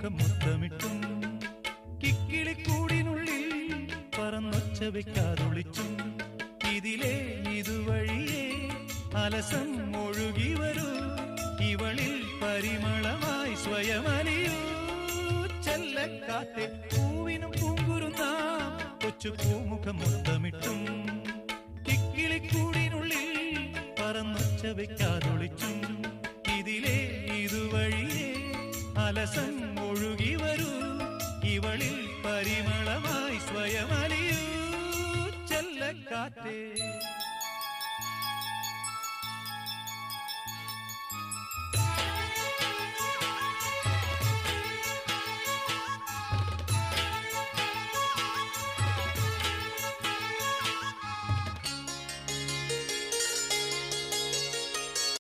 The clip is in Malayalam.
പൂമുഖം മുത്തമിട്ടും കിക്കിളിക്കൂടിനുള്ളിൽ പറന്നൊച്ച വെക്കാതൊളിച്ചും ഇതിലേ ഇതുവഴിയേ അലസം ഒഴുകി വരൂ ഇവളിൽ പരിമളമായി സ്വയമലിയൂ ചെല്ലക്കാറ്റെ പൂവിനും പൂങ്കുരുന്നാം കൊച്ചു പൂമുഖം മുത്തമിട്ടും കിക്കിളിക്കൂടിനുള്ളിൽ പറന്നൊച്ച വെക്കാതൊളിച്ചും ഇതിലേ ഇതുവഴിയേ അലസം ഒഴുകി വരൂ ഇവളിൽ പരിമളമായി സ്വയമലിയൂ ചെല്ലക്കാറ്റേ